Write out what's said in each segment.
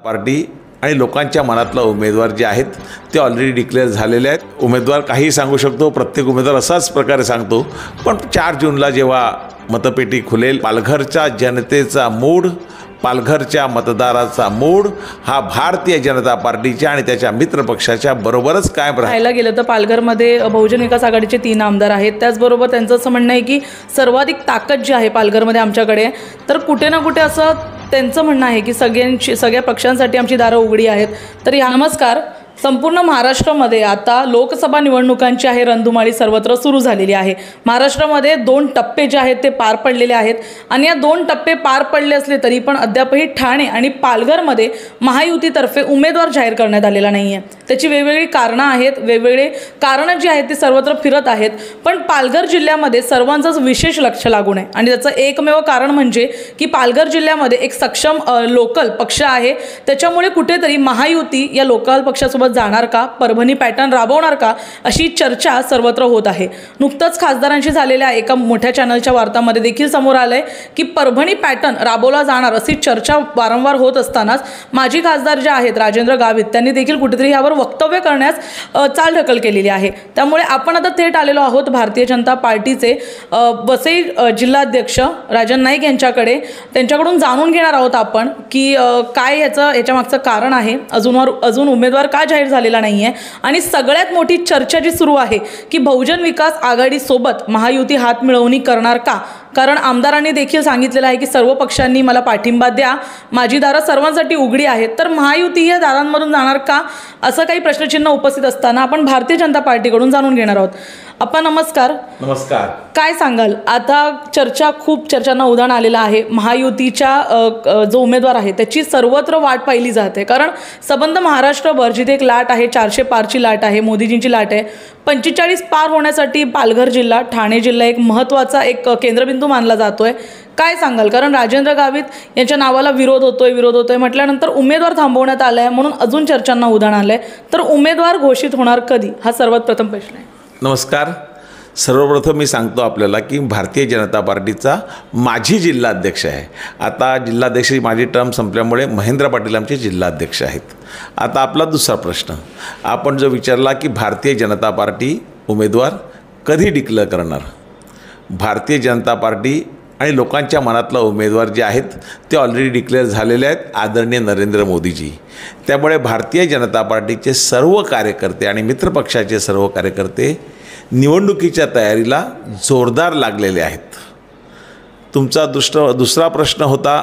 Party आणि लोकांच्या मनातला उमेदवार जे आहेत ते ऑलरेडी डिक्लेअर झालेले आहेत। उमेदवार काही सांगू शकतो, प्रत्येक उमेदवार असाच प्रकारे सांगतो, पण 4 जूनला जेव्हा मतपेटी खुलेल, पालघरच्या जनतेचा मूड, पालघरच्या मतदाराचा मूड हा भारतीय जनता पार्टीच्या आणि त्याच्या मित्र पक्षाच्या बरोबरच कायम राहायला गेलं तर पालघरमध्ये बहुजन विकास आघाडीचे 3 आमदार आहेत। त्याचबरोबर त्यांचं असं म्हणणं आहे की सर्वाधिक ताकद जी आहे पालघरमध्ये आमच्याकडे, तर कुठे ना कुठे असं त्यांचं म्हणणं आहे की सगळ्या पक्षांसाठी आमची दारं उघडी आहेत। तर नमस्कार, संपूर्ण महाराष्ट्रामध्ये आता लोकसभा निवडणुकांची आहे रणधुमाळी सर्वत्र सुरू झालेली आहे। महाराष्ट्रामध्ये 2 टप्पे जे आहेत ते पार पडलेले आहेत आणि या 2 टप्पे पार पडले असले तरी पण अद्यापही ठाणे आणि पालघरमध्ये महायुतीतर्फे उमेदवार जाहीर करण्यात आलेला नाही आहे। त्याची वेगवेगळी कारणं आहेत, वेगवेगळे कारणं जी आहेत ती सर्वत्र फिरत आहेत, पण पालघर जिल्ह्यामध्ये सर्वांचंच विशेष लक्ष लागून आहे आणि त्याचं एकमेव कारण म्हणजे की पालघर जिल्ह्यामध्ये एक सक्षम लोकल पक्ष आहे। त्याच्यामुळे कुठेतरी महायुती या लोकल पक्षासोबत जाणार का, परभणी पॅटर्न राबवणार का, अशी चर्चा सर्वत्र होत आहे। नुकतंच खासदारांशी झालेल्या एका मोठ्या चॅनलच्या वार्तामध्ये देखील समोर आलंय की परभणी पॅटर्न राबवला जाणार अशी चर्चा वारंवार होत असतानाच माजी खासदार जे आहेत राजेंद्र गावित त्यांनी देखील कुठेतरी यावर वक्तव्य करण्यास चालढकल केलेली आहे। त्यामुळे आपण आता थेट आलेलो आहोत भारतीय जनता पार्टीचे वसई जिल्हाध्यक्ष राजन नाईक यांच्याकडे। त्यांच्याकडून जाणून घेणार आहोत आपण की काय याच्या मागचं कारण आहे, अजून उमेदवार का जाहीर झालेला नाहीये आणि सगळ्यात मोठी चर्चा जी सुरू आहे की बहुजन विकास आघाडी सोबत महायुती हातमिळवणी करणार का, कारण आमदारांनी देखील सांगितलेलं आहे की सर्व पक्षांनी मला पाठिंबा द्या, माझी दारं सर्वांसाठी उघडी आहेत, तर महायुती या दारांमधून जाणार का, असं काही प्रश्नचिन्ह उपस्थित असताना आपण भारतीय जनता पार्टीकडून जाणून घेणार आहोत। आपण नमस्कार। नमस्कार। काय सांगाल, आता खूप चर्चांना उधाण आलेलं आहे, महायुतीच्या जो उमेदवार आहे त्याची सर्वत्र वाट पाहिली जाते, कारण संबंध महाराष्ट्रभर जिथे एक लाट आहे 400 पारची लाट आहे, मोदीजींची लाट आहे, 45 पार होण्यासाठी पालघर जिल्हा, ठाणे जिल्हा एक महत्त्वाचा एक केंद्रबिंदू मानला जातोय। काय सांगाल, कारण राजेंद्र गावित यांच्या नावाला विरोध होतोय म्हटल्यानंतर उमेदवार थांबवण्यात आलाय म्हणून अजून चर्चांना उधाण आलंय, तर उमेदवार घोषित होणार कधी, हा सर्वात प्रथम प्रश्न आहे। नमस्कार। सर्वप्रथम मी सांगतो आपल्याला की भारतीय जनता पार्टीचा माजी जिल्हाध्यक्ष आहे। आता जिल्हाध्यक्षाची माझी टर्म संपल्यामुळे महेंद्र पाटील आमचे जिल्हाध्यक्ष आहेत। आता आपला दुसरा प्रश्न आपण जो विचारला की भारतीय जनता पार्टी उमेदवार कधी डिक्लेअर करणार, भारतीय जनता पार्टी आणि लोकांच्या मनातला उमेदवार जे आहेत ते ऑलरेडी डिक्लेअर झालेले आहेत, आदरणीय नरेंद्र मोदीजी। त्यामुळे भारतीय जनता पार्टीचे सर्व कार्यकर्ते आणि मित्रपक्षाचे सर्व कार्यकर्ते निवडणुकीच्या तयारीला जोरदार लागलेले आहेत। तुमचा दुसरा प्रश्न होता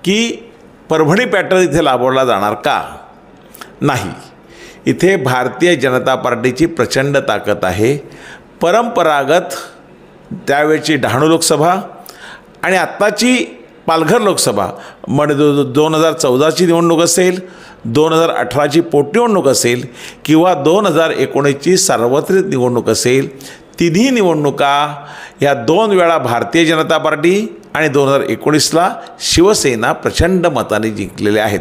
की परभणी पॅटर्न इथे राबवला जाणार का, नाही, इथे भारतीय जनता पार्टीची प्रचंड ताकद आहे। परंपरागत त्यावेळची डहाणू लोकसभा आणि आत्ताची पालघर लोकसभा म्हणजे 2014ची निवडणूक असेल, 2018ची पोटनिवडणूक असेल किंवा 2019ची सार्वत्रिक निवडणूक असेल, तिन्ही निवडणुका या 2 वेळा भारतीय जनता पार्टी आणि 2019ला शिवसेना प्रचंड मताने जिंकलेल्या आहेत।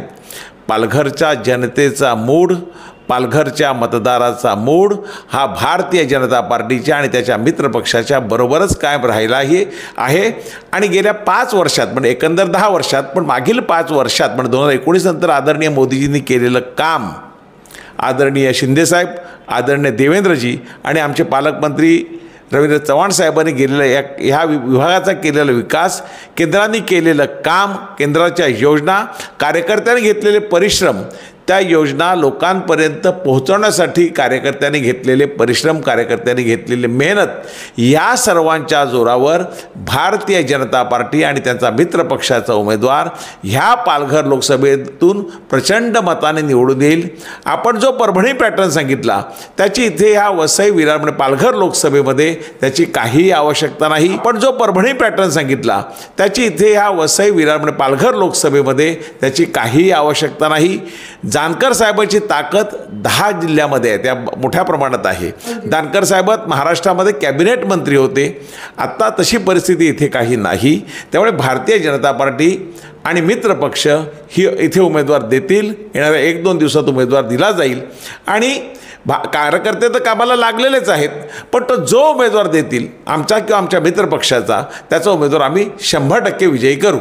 पालघरच्या जनतेचा मूड, पालघरच्या मतदाराचा मूड हा भारतीय जनता पार्टीच्या आणि त्याच्या मित्रपक्षाच्या बरोबरच कायम राहिलाही आहे आणि गेल्या 5 वर्षात म्हणजे एकंदर 10 वर्षात पण मागील 5 वर्षात म्हणजे 2019 नंतर आदरणीय मोदीजींनी केलेलं काम, आदरणीय शिंदेसाहेब, आदरणीय देवेंद्रजी आणि आमचे पालकमंत्री रवींद्र चव्हाण साहेबांनी गेलेलं ह्या विभागाचा केलेला विकास, केंद्राने केलेलं काम, केंद्राच्या योजना, कार्यकर्त्यांनी घेतलेले परिश्रम, त्या योजना लोकांपर्यंत पोहोचवण्यासाठी कार्यकर्त्यांनी घेतलेले परिश्रम, कार्यकर्त्यांनी घेतलेली मेहनत, या सर्वांच्या जोरावर भारतीय जनता पार्टी आणि त्यांचा मित्रपक्षाचा उमेदवार ह्या पालघर लोकसभेतून प्रचंड मताने निवडून येईल। आपण जो परभणी पॅटर्न सांगितला त्याची इथे ह्या वसई विरार म्हणजे पालघर लोकसभेमध्ये त्याची काहीही आवश्यकता नाही। आपण जो परभणी पॅटर्न सांगितला त्याची इथे ह्या वसई विरार म्हणजे पालघर लोकसभेमध्ये त्याची काहीही आवश्यकता नाही। जानकर साहेबांची ताकद 10 जिल्ह्यामध्ये आहे, त्या मोठ्या प्रमाणात आहे। जानकर साहेब महाराष्ट्रामध्ये कॅबिनेट मंत्री होते, आत्ता तशी परिस्थिती इथे काही नाही। त्यामुळे भारतीय जनता पार्टी आणि मित्रपक्ष ही इथे उमेदवार देतील, येणाऱ्या 1-2 दिवसात उमेदवार दिला जाईल आणि कार्यकर्ते तर कामाला लागलेलेच आहेत, पण तो जो उमेदवार देतील आमचा किंवा आमच्या मित्रपक्षाचा त्याचा उमेदवार आम्ही 100% विजयी करू।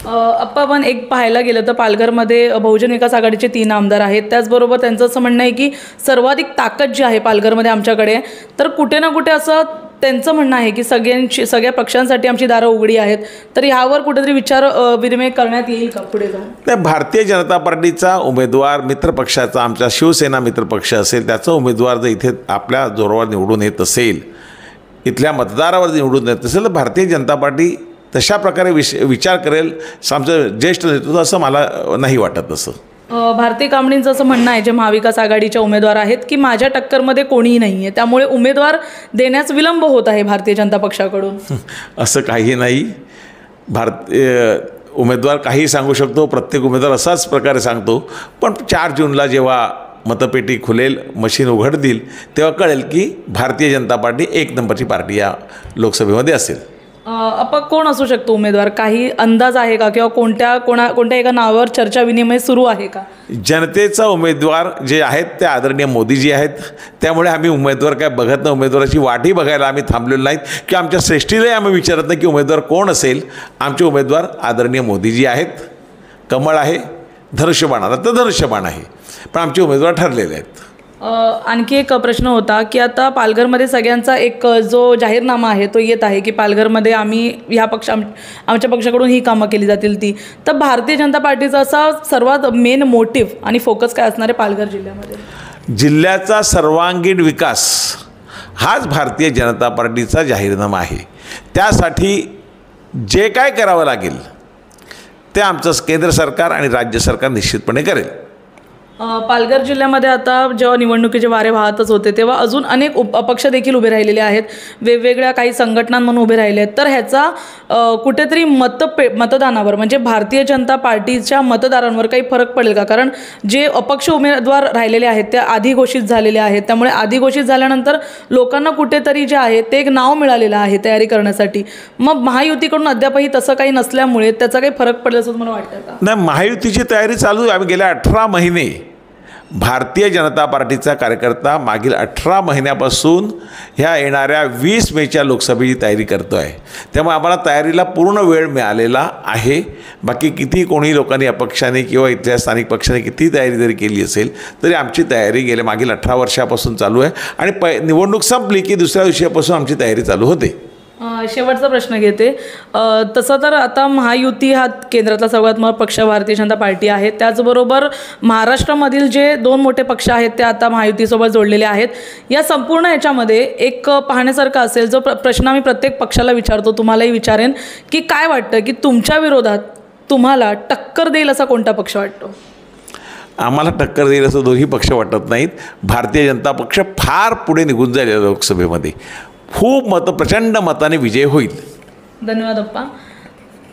आपण एक पाहायला गेलं तर पालघरमध्ये बहुजन विकास आघाडीचे 3 आमदार आहेत. त्याचबरोबर त्यांचं असं म्हणणं आहे की सर्वाधिक ताकद जी आहे पालघरमध्ये आमच्याकडे, तर कुठे ना कुठे असं त्यांचं म्हणणं आहे की सगळ्या पक्षांसाठी आमची दारं उघडी आहेत. तर ह्यावर कुठेतरी विचार विनिमय करण्यात येईल का पुढे जाऊन? नाही, भारतीय जनता पार्टीचा उमेदवार मित्रपक्षाचा, आमचा शिवसेना मित्रपक्ष असेल, त्याचा उमेदवार जर इथे आपल्या जोरावर निवडून येत असेल, इथल्या मतदारावर निवडून येत असेल, तर भारतीय जनता पार्टी तशा प्रकारे विचार करेल आमचं ज्येष्ठ नेतृत्व, असं मला नाही वाटत. असं भारतीय कामणींचं असं म्हणणं आहे, जे महाविकास आघाडीच्या उमेदवार आहेत, की माझ्या टक्करमध्ये कोणीही नाही आहे, त्यामुळे उमेदवार देण्यास विलंब होत आहे भारतीय जनता पक्षाकडून. असं काही नाही. उमेदवार काही सांगू शकतो, प्रत्येक उमेदवार असाच प्रकारे सांगतो. पण 4 जूनला जेव्हा मतपेटी खुलेल, मशीन उघडतील, तेव्हा कळेल की भारतीय जनता पार्टी 1 नंबरची पार्टी या लोकसभेमध्ये असेल. आपण कोण असू शकतो उमेदवार? काही अंदाज आहे का, किंवा कोणत्या एका नावावर चर्चा विनिमय सुरू आहे का? जनतेचा उमेदवार जे आहेत ते आदरणीय मोदीजी आहेत. त्यामुळे आम्ही उमेदवार काय बघत नाही, उमेदवाराची वाटही बघायला आम्ही थांबलेलो नाहीत, की आमच्या श्रेष्ठीलाही आम्ही विचारत नाही की उमेदवार कोण असेल. आमचे उमेदवार आदरणीय मोदीजी आहेत. कमळ आहे, धनुष्यबाण, आता तर धनुष्यबाण आहे, पण आमचे उमेदवार ठरलेले आहेत. आणखी एक प्रश्न होता की आता पालघरमध्ये सगळ्यांचा एक जो जाहीरनामा आहे तो येत आहे की पालघरमध्ये आम्ही आमच्या पक्षाकडून ही कामं केली जातील ती. तर भारतीय जनता पार्टीचा असा सर्वात मेन मोटिव्ह आणि फोकस काय असणार आहे पालघर जिल्ह्यामध्ये? जिल्ह्याचा सर्वांगीण विकास हाच भारतीय जनता पार्टीचा जाहीरनामा आहे. त्यासाठी जे काय करावं लागेल ते आमचं केंद्र सरकार आणि राज्य सरकार निश्चितपणे करेल. पालघर जिल्ह्यामध्ये आता जेव्हा निवडणुकीचे वारे वाहतच होते, तेव्हा अजून अनेक अपक्ष देखील उभे राहिलेले आहेत, वेगवेगळ्या काही संघटनांमधून उभे राहिले आहेत. तर ह्याचा कुठेतरी मतदानावर, म्हणजे भारतीय जनता पार्टीच्या मतदारांवर काही फरक पडेल का? कारण जे अपक्ष उमेदवार राहिलेले आहेत ते आधी घोषित झालेले आहेत, त्यामुळे आधी घोषित झाल्यानंतर लोकांना कुठेतरी जे आहे ते एक नाव मिळालेलं आहे तयारी करण्यासाठी. मग महायुतीकडून अद्यापही तसं काही नसल्यामुळे त्याचा काही फरक पडेल असं मला वाटतं का? नाही, महायुतीची तयारी चालू आहे. आम्ही गेल्या 18 महिने भारतीय जनता पार्टीचा कार्यकर्ता मागील 18 महिन्यापासून ह्या येणाऱ्या 20 मेच्या लोकसभेची तयारी करतो आहे. त्यामुळे आम्हाला तयारीला पूर्ण वेळ मिळालेला आहे. बाकी किती कोणी लोकांनी अपक्षाने किंवा इथल्या स्थानिक पक्षाने किती तयारी जरी केली असेल तरी आमची तयारी गेल्या मागील 18 वर्षापासून चालू आहे आणि निवडणूक संपली की दुसऱ्या दिवशीपासून आमची तयारी चालू होते. शेवटचा प्रश्न घेते. तसं तर आता महायुती हा केंद्रातला सर्वात मोठा पक्ष भारतीय जनता पार्टी आहे. त्याचबरोबर महाराष्ट्रामधील जे 2 मोठे पक्ष आहेत ते आता महायुतीसोबत जोडलेले आहेत. या संपूर्ण याच्यामध्ये एक पाहण्यासारखा असेल जो प्रश्न आम्ही प्रत्येक पक्षाला विचारतो, तुम्हालाही विचारेन, की काय वाटतं की तुमच्या विरोधात तुम्हाला टक्कर देईल असा कोणता पक्ष वाटतो? आम्हाला टक्कर देईल असं दोन्ही पक्ष वाटत नाहीत. भारतीय जनता पक्ष फार पुढे निघून जाईल या लोकसभेमध्ये. खूप प्रचंड मताने विजय होईल. धन्यवाद अप्पा.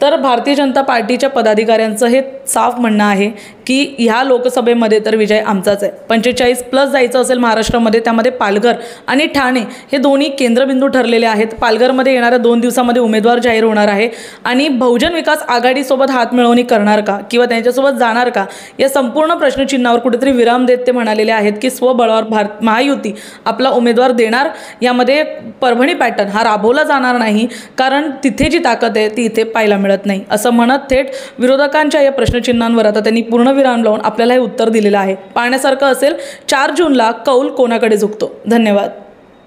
तर भारतीय जनता पार्टीच्या पदाधिकाऱ्यांचं हे साफ म्हणणं आहे की ह्या लोकसभेमध्ये तर विजय आमचाच आहे. 45+ जायचं असेल महाराष्ट्रामध्ये, त्यामध्ये पालघर आणि ठाणे हे दोन्ही केंद्रबिंदू ठरलेले आहेत. पालघरमध्ये येणाऱ्या 2 दिवसामध्ये उमेदवार जाहीर होणार आहे आणि बहुजन विकास आघाडीसोबत हातमिळवणी करणार का किंवा त्यांच्यासोबत जाणार का या संपूर्ण प्रश्नचिन्हावर कुठेतरी विराम देत ते म्हणालेले आहेत की स्वबळावर महायुती आपला उमेदवार देणार. यामध्ये परभणी पॅटर्न हा राबवला जाणार नाही, कारण तिथे जी ताकद आहे ती इथे पाहायला मिळत नाही, असं म्हणत थेट विरोधकांच्या या प्रश्नचिन्हांवर आता त्यांनी पूर्णविराम लावून आपल्याला हे उत्तर दिलेलं आहे. पाहण्यासारखं असेल 4 जूनला कौल कोणाकडे झुकतो. धन्यवाद.